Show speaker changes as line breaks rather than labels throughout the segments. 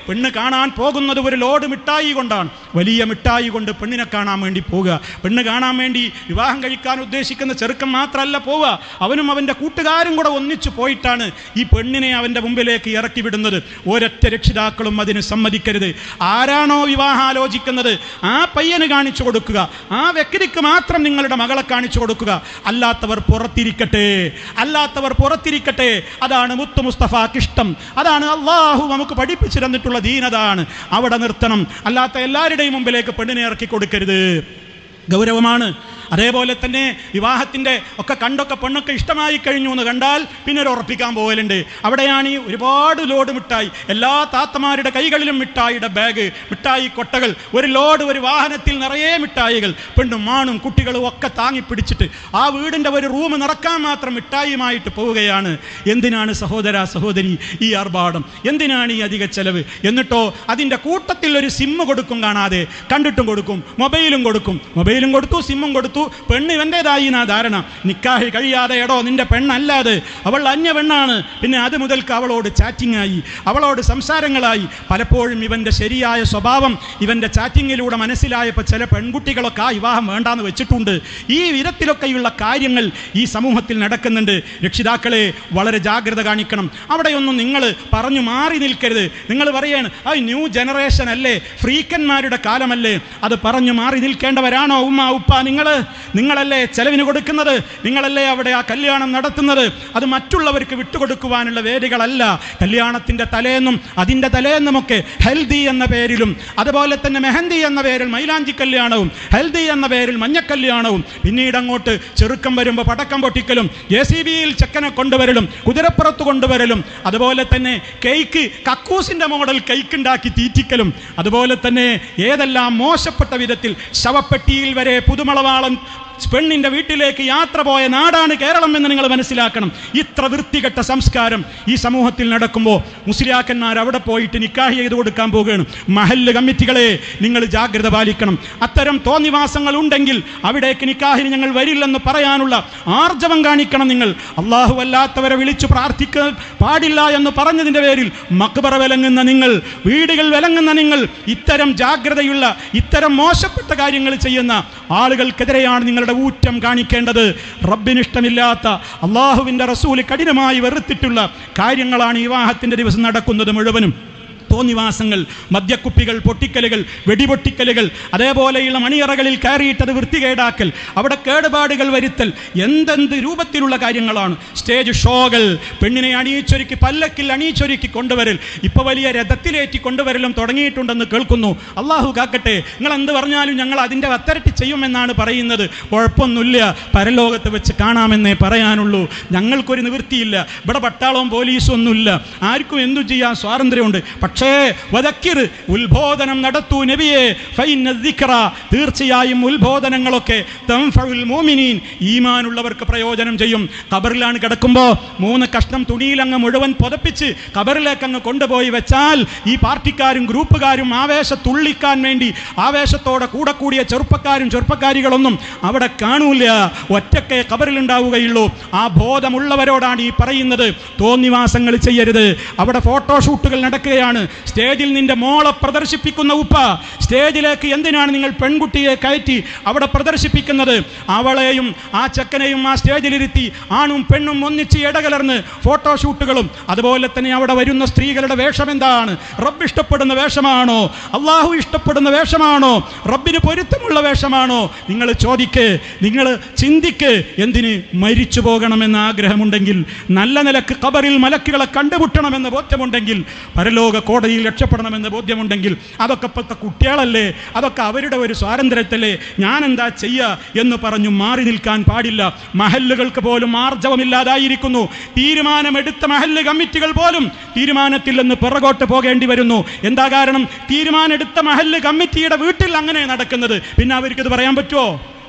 പെണ്ണ് കാണാൻ പോകുന്നത് ഒരു ലോഡ് മിഠായി കൊണ്ടാണ്. വലിയ മിഠായി കൊണ്ട് പെണ്ണിനെ കാണാൻ വേണ്ടി പോവുക. പെണ്ണ് കാണാൻ വേണ്ടി വിവാഹം കഴിക്കാൻ ഉദ്ദേശിക്കുന്ന ചെറുക്കൻ മാത്രമല്ല പോവുക, അവനും അവൻ്റെ കൂട്ടുകാരും കൂടെ ഒന്നിച്ചു പോയിട്ടാണ് ഈ പെണ്ണിനെ അവൻ്റെ മുമ്പിലേക്ക് ഇറക്കി വിടുന്നത്. ഒരൊറ്റ രക്ഷിതാക്കളും അതിന് സമ്മതിക്കരുത്. ആരാണോ വിവാഹം ആലോചിക്കുന്നത് ആ പയ്യന് കാണിച്ചു കൊടുക്കുക, ആ വ്യക്തിക്ക് മാത്രം നിങ്ങളുടെ മകളെ കാണിച്ചു കൊടുക്കുക. അല്ലാത്തവർ പുറത്തിരിക്കട്ടെ. അതാണ് മുത്തു മുസ്തഫാക്കിഷ്ടം. അതാണ് അള്ളാഹു നമുക്ക് പഠിപ്പിച്ചു തന്നിട്ടുള്ള ദീനതാണ്. അവിടെ നിർത്തണം. അല്ലാത്ത എല്ലാവരുടെയും മുമ്പിലേക്ക് പെണ്ണിനെ ഇറക്കി കൊടുക്കരുത്. ഗൗരവമാണ്. അതേപോലെ തന്നെ വിവാഹത്തിൻ്റെ ഒക്കെ കണ്ടൊക്കെ പെണ്ണൊക്കെ ഇഷ്ടമായി കഴിഞ്ഞു എന്ന് കണ്ടാൽ പിന്നെ ഒരു ഉറപ്പിക്കാൻ പോകലുണ്ട്. അവിടെയാണ് ഈ ഒരുപാട് ലോഡ് മിഠായി, എല്ലാ താത്തമാരുടെ കൈകളിലും മിഠായിയുടെ ബാഗ്, മിഠായി കൊട്ടകൾ, ഒരു ലോഡ്, ഒരു വാഹനത്തിൽ നിറയെ മിഠായികൾ, പെണ്ണും ആണും കുട്ടികളും ഒക്കെ താങ്ങി പിടിച്ചിട്ട് ആ വീടിൻ്റെ ഒരു റൂം നിറക്കാൻ മാത്രം മിഠായിയുമായിട്ട് പോവുകയാണ്. എന്തിനാണ് സഹോദര സഹോദരി ഈ ആർഭാടം? എന്തിനാണ് ഈ അധിക ചെലവ്? എന്നിട്ടോ അതിൻ്റെ കൂട്ടത്തിൽ ഒരു സിമ്മ് കൊടുക്കും, കാണാതെ കണ്ടിട്ടും കൊടുക്കും, മൊബൈലും കൊടുത്തു, സിമ്മും കൊടുത്തു. പെണ്ണ് ഇവൻ്റെതായി എന്നാ ധാരണ. നിക്കാഹ് കഴിയാതെ എടോ നിന്റെ പെണ്ണല്ലാതെ അവൾ അന്യ പെണ്ണാണ്. പിന്നെ അത് മുതൽക്ക് അവളോട് ചാറ്റിംഗ് ആയി, അവളോട് സംസാരങ്ങളായി. പലപ്പോഴും ഇവൻ്റെ ശരിയായ സ്വഭാവം ഇവൻ്റെ ചാറ്റിങ്ങിലൂടെ മനസ്സിലായപ്പോൾ ചില പെൺകുട്ടികളൊക്കെ ആ വിവാഹം വേണ്ടാന്ന് വെച്ചിട്ടുണ്ട്. ഈ വിധത്തിലൊക്കെയുള്ള കാര്യങ്ങൾ ഈ സമൂഹത്തിൽ നടക്കുന്നുണ്ട്. രക്ഷിതാക്കളെ വളരെ ജാഗ്രത കാണിക്കണം. അവിടെയൊന്നും നിങ്ങൾ പറഞ്ഞു മാറി നിൽക്കരുത്. നിങ്ങൾ പറയാണ് ആ ന്യൂ ജനറേഷൻ അല്ലേ, ഫ്രീക്കന്മാരുടെ കാലമല്ലേ, അത് പറഞ്ഞു മാറി നിൽക്കേണ്ടവരാണോ ഉമ്മ ഉപ്പ? നിങ്ങളല്ലേ ചെലവിന് കൊടുക്കുന്നത്, നിങ്ങളല്ലേ അവിടെ ആ കല്യാണം നടത്തുന്നത്. അത് മറ്റുള്ളവർക്ക് വിട്ടുകൊടുക്കുവാനുള്ള വേദികളല്ല. കല്യാണത്തിൻ്റെ തലേന്നും അതിൻ്റെ തലേന്നുമൊക്കെ ഹെൽദി എന്ന പേരിലും അതുപോലെ തന്നെ മെഹന്തി എന്ന പേരിൽ മൈലാഞ്ചി കല്യാണവും, ഹെൽദി എന്ന പേരിൽ മഞ്ഞക്കല്യാണവും, പിന്നീട് അങ്ങോട്ട് ചെറുക്കം വരുമ്പോൾ പടക്കം പൊട്ടിക്കലും, JCBയിൽ ചെക്കനെ കൊണ്ടുവരലും, കുതിരപ്പുറത്ത് കൊണ്ടുവരലും, അതുപോലെ തന്നെ കേക്ക്, കക്കൂസിൻ്റെ മോഡൽ കേക്ക് ഉണ്ടാക്കി തീറ്റിക്കലും, അതുപോലെ തന്നെ ഏതെല്ലാം മോശപ്പെട്ട വിധത്തിൽ ശവപ്പെട്ടിയിൽ വരെ പുതുമളവാളം പെണ്ണിൻ്റെ വീട്ടിലേക്ക് യാത്ര പോയ നാടാണ് കേരളം എന്ന് നിങ്ങൾ മനസ്സിലാക്കണം. ഇത്ര വൃത്തികെട്ട സംസ്കാരം ഈ സമൂഹത്തിൽ നടക്കുമ്പോൾ മുസ്ലിയാക്കന്മാർ അവിടെ പോയിട്ട് നിക്കാഹ് ചെയ്ത് കൊടുക്കാൻ പോവുകയാണ്. മഹല്ല് കമ്മിറ്റികളെ നിങ്ങൾ ജാഗ്രത പാലിക്കണം. അത്തരം തോന്നിവാസങ്ങൾ ഉണ്ടെങ്കിൽ അവിടേക്ക് നിക്കാഹിന് ഞങ്ങൾ വരില്ലെന്ന് പറയാനുള്ള ആർജവം കാണിക്കണം. നിങ്ങൾ അള്ളാഹു അല്ലാത്തവരെ വിളിച്ചു പ്രാർത്ഥിക്കാൻ പാടില്ല എന്ന് പറഞ്ഞതിൻ്റെ പേരിൽ മക്ബറ വിലങ്ങുന്ന നിങ്ങൾ, വീടുകൾ വിലങ്ങുന്ന നിങ്ങൾ, ഇത്തരം ജാഗ്രതയുള്ള ഇത്തരം മോശപ്പെട്ട കാര്യങ്ങൾ ചെയ്യുന്ന ആളുകൾക്കെതിരെയാണ് നിങ്ങളുടെ ഊറ്റം കാണിക്കേണ്ടത്. റബ്ബിനിഷ്ടമില്ലാത്ത, അള്ളാഹുവിൻ്റെ റസൂല് കഠിനമായി വെറുത്തിട്ടുള്ള കാര്യങ്ങളാണ് വിവാഹത്തിൻ്റെ ദിവസം നടക്കുന്നത് മുഴുവനും. തോന്നിവാസങ്ങൾ, മദ്യക്കുപ്പികൾ പൊട്ടിക്കലുകൾ, വെടിപൊട്ടിക്കലുകൾ, അതേപോലെയുള്ള മണിയറകളിൽ കയറിയിട്ടത് വൃത്തികേടാക്കൽ, അവിടെ കേടുപാടുകൾ വരുത്തൽ, എന്തെന്ത് രൂപത്തിലുള്ള കാര്യങ്ങളാണ്. സ്റ്റേജ് ഷോകൾ, പെണ്ണിനെ അണിയിച്ചൊരുക്കി പല്ലക്കിൽ അണിയിച്ചൊരുക്കി കൊണ്ടുവരൽ, ഇപ്പോൾ വലിയ രഥത്തിലേറ്റി കൊണ്ടുവരലും തുടങ്ങിയിട്ടുണ്ടെന്ന് കേൾക്കുന്നു. അള്ളാഹു കാക്കട്ടെ. നിങ്ങൾ എന്ത് പറഞ്ഞാലും ഞങ്ങൾ അതിൻ്റെ അത്തരട്ടി ചെയ്യുമെന്നാണ് പറയുന്നത്. കുഴപ്പമൊന്നുമില്ല, പരലോകത്ത് വെച്ച് കാണാമെന്നേ പറയാനുള്ളൂ. ഞങ്ങൾക്കൊരു നിവൃത്തിയില്ല. ഇവിടെ പട്ടാളവും പോലീസും ഒന്നുമില്ല. ആർക്കും എന്തു ചെയ്യാൻ സ്വാതന്ത്ര്യമുണ്ട്. പക്ഷേ വദക്കിർ, ഉത്ബോധനം നടത്തൂ നബിയെ. തീർച്ചയായും ഉത്ബോധനങ്ങളൊക്കെ തൻഫഉൽ മുഅ്മിനീൻ, ഈമാനുള്ളവർക്ക് പ്രയോജനം ചെയ്യും. ഖബറിലാണ് കിടക്കുമ്പോൾ 3 കഷ്ണം തുണിയിലങ്ങ് മുഴുവൻ പുതപ്പിച്ച് ഖബറിലേക്ക് അങ്ങ് കൊണ്ടുപോയി വെച്ചാൽ ഈ പാർട്ടിക്കാരും ഗ്രൂപ്പുകാരും ആവേശത്തുള്ളിക്കാൻ വേണ്ടി ആവേശത്തോടെ കൂടെ കൂടിയ ചെറുപ്പക്കാരികളൊന്നും അവിടെ കാണൂല. ഒറ്റക്കെ ഖബറിലുണ്ടാവുകയുള്ളൂ. ആ ബോധമുള്ളവരോടാണ് ഈ പറയുന്നത്. തോന്നിവാസങ്ങൾ ചെയ്യരുത്. അവിടെ ഫോട്ടോഷൂട്ടുകൾ നടക്കുകയാണ്. സ്റ്റേജിൽ നിന്റെ മോളെ പ്രദർശിപ്പിക്കുന്ന ഉപ്പ, സ്റ്റേജിലേക്ക് എന്തിനാണ് നിങ്ങൾ പെൺകുട്ടിയെ കയറ്റി അവിടെ പ്രദർശിപ്പിക്കുന്നത്? അവളെയും ആ ചെക്കനെയും ആ സ്റ്റേജിലിരുത്തി ആണും പെണ്ണും ഒന്നിച്ച് ഇടകലർന്ന് ഫോട്ടോഷൂട്ടുകളും, അതുപോലെ തന്നെ അവിടെ വരുന്ന സ്ത്രീകളുടെ വേഷം എന്താണ്? റബ്ബ് ഇഷ്ടപ്പെടുന്ന വേഷമാണോ? അള്ളാഹു ഇഷ്ടപ്പെടുന്ന വേഷമാണോ? റബ്ബിന് പൊരുത്തമുള്ള വേഷമാണോ? നിങ്ങൾ ചോദിക്ക്, നിങ്ങൾ ചിന്തിക്ക്. എന്തിന്? മരിച്ചു പോകണമെന്ന് ആഗ്രഹമുണ്ടെങ്കിൽ, നല്ല നിലക്ക് ഖബറിൽ മലക്കുകളെ കണ്ടുമുട്ടണമെന്ന് ബോധ്യമുണ്ടെങ്കിൽ, പരലോക കോടതിയിൽ രക്ഷപ്പെടണമെന്ന് ബോധ്യമുണ്ടെങ്കിൽ, അതൊക്കെ ഇപ്പോഴത്തെ കുട്ടികളല്ലേ, അതൊക്കെ അവരുടെ ഒരു സ്വാതന്ത്ര്യത്തല്ലേ, ഞാൻ എന്താ ചെയ്യുക എന്ന് പറഞ്ഞു മാറി നിൽക്കാൻ പാടില്ല. മഹല്ലുകൾക്ക് പോലും ആർജവമില്ലാതായിരിക്കുന്നു. തീരുമാനമെടുത്ത മഹല്ല് കമ്മിറ്റികൾ പോലും തീരുമാനത്തിൽ നിന്ന് പിറകോട്ട് പോകേണ്ടി വരുന്നു. എന്താ കാരണം? തീരുമാനമെടുത്ത മഹല്ല് കമ്മിറ്റിയുടെ വീട്ടിൽ അങ്ങനെ നടക്കുന്നത്. പിന്നെ അവർക്കിത് പറയാൻ പറ്റുമോ?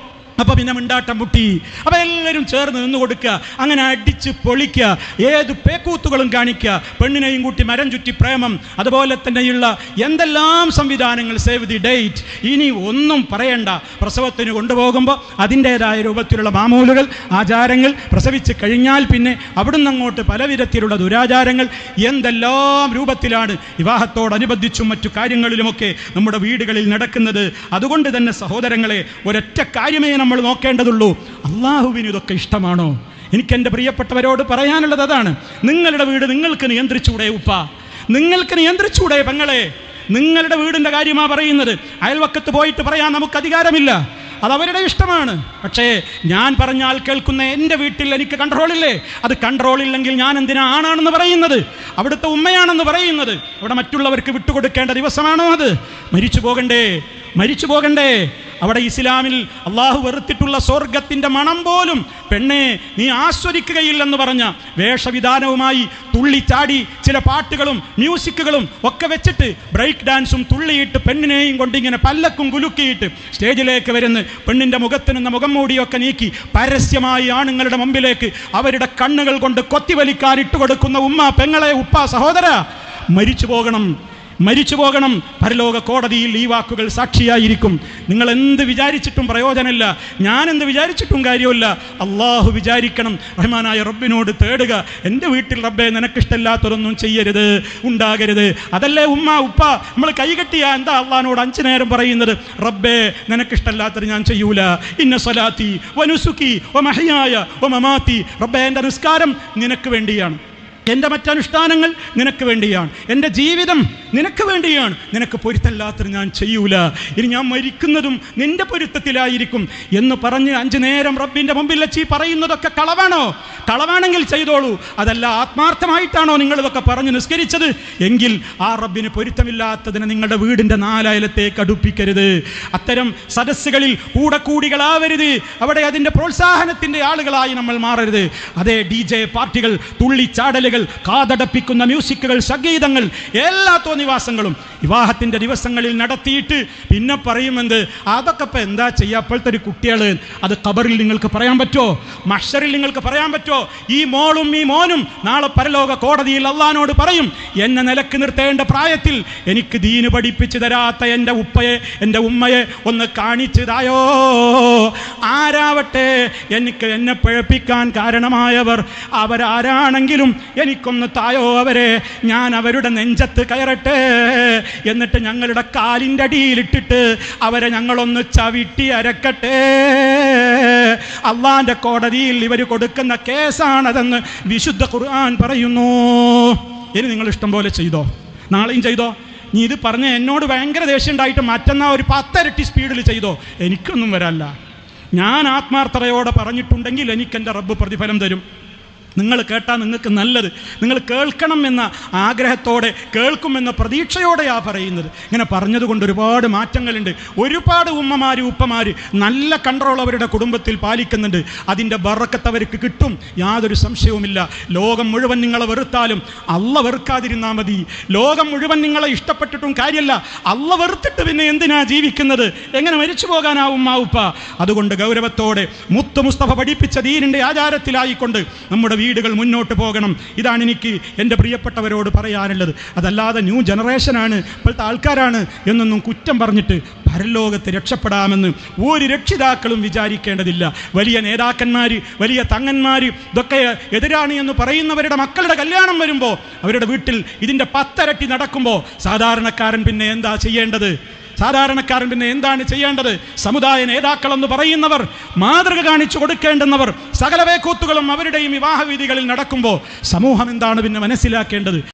അപ്പൊ പിന്നെ മിണ്ടാട്ടം മുട്ടി. അപ്പൊ എല്ലാവരും ചേർന്ന് നിന്ന് കൊടുക്കുക, അങ്ങനെ അടിച്ച് പൊളിക്കുക, ഏത് പേക്കൂത്തുകളും കാണിക്കുക, പെണ്ണിനെയും കൂട്ടി മരം ചുറ്റി പ്രേമം, അതുപോലെ തന്നെയുള്ള എന്തെല്ലാം സംവിധാനങ്ങൾ, സേവ് ദി ഡേറ്റ്. ഇനി ഒന്നും പറയണ്ട. പ്രസവത്തിന് കൊണ്ടുപോകുമ്പോൾ അതിൻ്റെതായ രൂപത്തിലുള്ള മാമൂലുകൾ, ആചാരങ്ങൾ, പ്രസവിച്ച് കഴിഞ്ഞാൽ പിന്നെ അവിടുന്ന് അങ്ങോട്ട് പല വിധത്തിലുള്ള ദുരാചാരങ്ങൾ, എന്തെല്ലാം രൂപത്തിലാണ് വിവാഹത്തോടനുബന്ധിച്ചും മറ്റു കാര്യങ്ങളിലുമൊക്കെ നമ്മുടെ വീടുകളിൽ നടക്കുന്നത്. അതുകൊണ്ട് തന്നെ സഹോദരങ്ങളെ, ഒരൊറ്റ കാര്യമേ നമ്മൾ നോക്കേണ്ടതുള്ളൂ. അള്ളാഹുവിന് ഇതൊക്കെ ഇഷ്ടമാണോ? എനിക്ക് എൻ്റെ പ്രിയപ്പെട്ടവരോട് പറയാനുള്ളത് അതാണ്. നിങ്ങളുടെ വീട് നിങ്ങൾക്ക് നിയന്ത്രിച്ചൂടെ ഉപ്പ? നിങ്ങൾക്ക് നിയന്ത്രിച്ചൂടെ പെങ്ങളെ? നിങ്ങളുടെ വീടിൻ്റെ കാര്യമാണ് പറയുന്നത്. അയൽവക്കത്ത് പോയിട്ട് പറയാൻ നമുക്ക് അധികാരമില്ല, അതവരുടെ ഇഷ്ടമാണ്. പക്ഷേ ഞാൻ പറഞ്ഞാൽ കേൾക്കുന്ന എൻ്റെ വീട്ടിൽ എനിക്ക് കൺട്രോളില്ലേ? അത് കൺട്രോളില്ലെങ്കിൽ ഞാൻ എന്തിനാ ആണാണെന്ന് പറയുന്നത്, അവിടുത്തെ ഉമ്മയാണെന്ന് പറയുന്നത്? അവിടെ മറ്റുള്ളവർക്ക് വിട്ടുകൊടുക്കേണ്ട ദിവസമാണോ അത്? മരിച്ചു പോകണ്ടേ? മരിച്ചു പോകണ്ടേ? അവിടെ ഇസ്ലാമിൽ അള്ളാഹു വെറുത്തിട്ടുള്ള സ്വർഗത്തിൻ്റെ മണം പോലും പെണ്ണെ നീ ആസ്വദിക്കുകയില്ലെന്ന് പറഞ്ഞ വേഷവിധാനവുമായി തുള്ളിച്ചാടി ചില പാട്ടുകളും മ്യൂസിക്കുകളും ഒക്കെ വെച്ചിട്ട് ബ്രേക്ക് ഡാൻസും തുള്ളിയിട്ട് പെണ്ണിനെയും കൊണ്ടിങ്ങനെ പല്ലക്കും കുലുക്കിയിട്ട് സ്റ്റേജിലേക്ക് വരുന്ന പെണ്ണിൻ്റെ മുഖത്ത് നിന്ന് മുഖം മൂടിയൊക്കെ നീക്കി പരസ്യമായി ആണുങ്ങളുടെ മുമ്പിലേക്ക് അവരുടെ കണ്ണുകൾ കൊണ്ട് കൊത്തിവലിക്കാൻ ഇട്ടുകൊടുക്കുന്ന ഉമ്മ, പെങ്ങളെ, ഉപ്പ, സഹോദര, മരിച്ചു പോകണം, മരിച്ചു പോകണം. പരലോക കോടതിയിൽ ഈ വാക്കുകൾ സാക്ഷിയായിരിക്കും. നിങ്ങൾ എന്ത് വിചാരിച്ചിട്ടും പ്രയോജനമില്ല, ഞാൻ എന്ത് വിചാരിച്ചിട്ടും കാര്യമില്ല. അള്ളാഹു വിചാരിക്കണം. റഹ്മാനായ റബ്ബിനോട് തേടുക, എൻ്റെ വീട്ടിൽ റബ്ബേ നിനക്കിഷ്ടമില്ലാത്തതൊന്നും ചെയ്യരുത്, ഉണ്ടാകരുത്. അതല്ലേ ഉമ്മ ഉപ്പ നമ്മൾ കൈകെട്ടിയാ എന്താ അള്ളാഹിനോട് 5 നേരം പറയുന്നത്? റബ്ബേ നിനക്കിഷ്ടമില്ലാത്തത് ഞാൻ ചെയ്യൂല. ഇന്ന സ്വലാത്തി വനുസുക്കി വമഹയായ വമമാത്തി. റബ്ബേ എൻ്റെ നിസ്കാരം നിനക്ക് വേണ്ടിയാണ്, എൻ്റെ മറ്റനുഷ്ഠാനങ്ങൾ നിനക്ക് വേണ്ടിയാണ്, എൻ്റെ ജീവിതം നിനക്ക് വേണ്ടിയാണ്, നിനക്ക് പൊരുത്തല്ലാത്തത് ഞാൻ ചെയ്യൂല. ഇനി ഞാൻ മരിക്കുന്നതും നിൻ്റെ പൊരുത്തത്തിലായിരിക്കും എന്ന് പറഞ്ഞ് 5 നേരം റബ്ബിൻ്റെ മുമ്പിൽ വെച്ച് പറയുന്നതൊക്കെ കളവാണോ? കളവാണെങ്കിൽ ചെയ്തോളൂ. അതല്ല ആത്മാർത്ഥമായിട്ടാണോ നിങ്ങളിതൊക്കെ പറഞ്ഞ് നിസ്കരിച്ചത് എങ്കിൽ ആ റബ്ബിന് പൊരുത്തമില്ലാത്തതിനെ നിങ്ങളുടെ വീടിൻ്റെ 4 അയലത്തേക്ക് അടുപ്പിക്കരുത്. അത്തരം സദസ്സുകളിൽ കൂടികളാവരുത്. അവിടെ അതിൻ്റെ പ്രോത്സാഹനത്തിൻ്റെ ആളുകളായി നമ്മൾ മാറരുത്. അതേ DJ പാർട്ടികൾ, തുള്ളിച്ചാടലുകൾ, കാതടപ്പിക്കുന്ന മ്യൂസിക്കുകൾ, സംഗീതങ്ങൾ, എല്ലാ തോന്നിവാസങ്ങളും വിവാഹത്തിൻ്റെ ദിവസങ്ങളിൽ നടത്തിയിട്ട് പിന്നെ പറയുമെന്ത്? അതൊക്കെ ഇപ്പം എന്താ ചെയ്യുക? അപ്പോഴത്തെ ഒരു കുട്ടികൾ, അത് ഖബറിൽ നിങ്ങൾക്ക് പറയാൻ പറ്റുമോ? മഹ്ശറിൽ നിങ്ങൾക്ക് പറയാൻ പറ്റുമോ? ഈ മോളും ഈ മോനും നാളെ പരലോക കോടതിയിൽ അള്ളാഹിനോട് പറയും, എന്നെ നിലക്ക് നിർത്തേണ്ട പ്രായത്തിൽ എനിക്ക് ദീന് പഠിപ്പിച്ചു തരാത്ത എൻ്റെ ഉപ്പയെ, എൻ്റെ ഉമ്മയെ ഒന്ന് കാണിച്ചു തായോ. ആരാവട്ടെ, എന്നെ പിഴപ്പിക്കാൻ കാരണമായവർ അവരാരാണെങ്കിലും എനിക്കൊന്ന് തായോ അവരെ, ഞാൻ അവരുടെ നെഞ്ചത്ത് കയറട്ടെ, എന്നിട്ട് ഞങ്ങളുടെ കാലിൻ്റെ അടിയിലിട്ടിട്ട് അവരെ ഞങ്ങളൊന്ന് ചവിട്ടി അരക്കട്ടെ. അള്ളാന്റെ കോടതിയിൽ ഇവർ കൊടുക്കുന്ന കേസാണതെന്ന് വിശുദ്ധ ഖുർആൻ പറയുന്നു. ഇനി നിങ്ങൾ ഇഷ്ടം പോലെ ചെയ്തോ, നാളെയും ചെയ്തോ. നീ ഇത് പറഞ്ഞ് എന്നോട് ഭയങ്കര ദേഷ്യം ഉണ്ടായിട്ട് മറ്റന്നാ ഒരു 10 ഇരട്ടി സ്പീഡിൽ ചെയ്തോ, എനിക്കൊന്നും വരല്ല. ഞാൻ ആത്മാർത്ഥതയോടെ പറഞ്ഞിട്ടുണ്ടെങ്കിൽ എനിക്ക് എൻ്റെ റബ്ബ് പ്രതിഫലം തരും. നിങ്ങൾ കേട്ടാൽ നിങ്ങൾക്ക് നല്ലത്, നിങ്ങൾ കേൾക്കണം എന്ന ആഗ്രഹത്തോടെ, കേൾക്കുമെന്ന പ്രതീക്ഷയോടെയാ പറയുന്നത്. ഇങ്ങനെ പറഞ്ഞതുകൊണ്ട് ഒരുപാട് മാറ്റങ്ങളുണ്ട്. ഒരുപാട് ഉമ്മമാർ ഉപ്പമാർ നല്ല കൺട്രോൾ അവരുടെ കുടുംബത്തിൽ പാലിക്കുന്നുണ്ട്. അതിൻ്റെ ബറക്കത്ത് അവർക്ക് കിട്ടും, യാതൊരു സംശയവുമില്ല. ലോകം മുഴുവൻ നിങ്ങളെ വെറുത്താലും അള്ള വെറുക്കാതിരുന്നാൽ മതി. ലോകം മുഴുവൻ നിങ്ങളെ ഇഷ്ടപ്പെട്ടിട്ടും കാര്യമല്ല, അള്ള വെറുത്തിട്ട് പിന്നെ എന്തിനാ ജീവിക്കുന്നത്? എങ്ങനെ മരിച്ചു പോകാനാവും ആ ഉപ്പ? അതുകൊണ്ട് ഗൗരവത്തോടെ മുത്ത് മുസ്തഫ പഠിപ്പിച്ച ദീനിൻ്റെ ആചാരത്തിലായിക്കൊണ്ട് നമ്മുടെ വീടുകൾ മുന്നോട്ട് പോകണം. ഇതാണ് എനിക്ക് എൻ്റെ പ്രിയപ്പെട്ടവരോട് പറയാനുള്ളത്. അതല്ലാതെ ന്യൂ ജനറേഷനാണ്, ഇപ്പോഴത്തെ ആൾക്കാരാണ് എന്നൊന്നും കുറ്റം പറഞ്ഞിട്ട് പരലോകത്ത് രക്ഷപ്പെടാമെന്ന് ഒരു രക്ഷിതാക്കളും വിചാരിക്കേണ്ടതില്ല. വലിയ നേതാക്കന്മാർ, വലിയ തങ്ങന്മാർ ഇതൊക്കെ എതിരാണ് എന്ന് പറയുന്നവരുടെ മക്കളുടെ കല്യാണം വരുമ്പോൾ, അവരുടെ വീട്ടിൽ ഇതിൻ്റെ 10 ഇരട്ടി നടക്കുമ്പോൾ സാധാരണക്കാരൻ പിന്നെ എന്താ ചെയ്യേണ്ടത്? സാധാരണക്കാരൻ പിന്നെ എന്താണ് ചെയ്യേണ്ടത്? സമുദായ നേതാക്കളെന്ന് പറയുന്നവർ, മാതൃക കാണിച്ചു കൊടുക്കേണ്ടുന്നവർ, സകല വേക്കൂത്തുകളും അവരുടെയും വിവാഹ വീതികളിൽ നടക്കുമ്പോൾ സമൂഹം എന്താണ് പിന്നെ മനസ്സിലാക്കേണ്ടത്?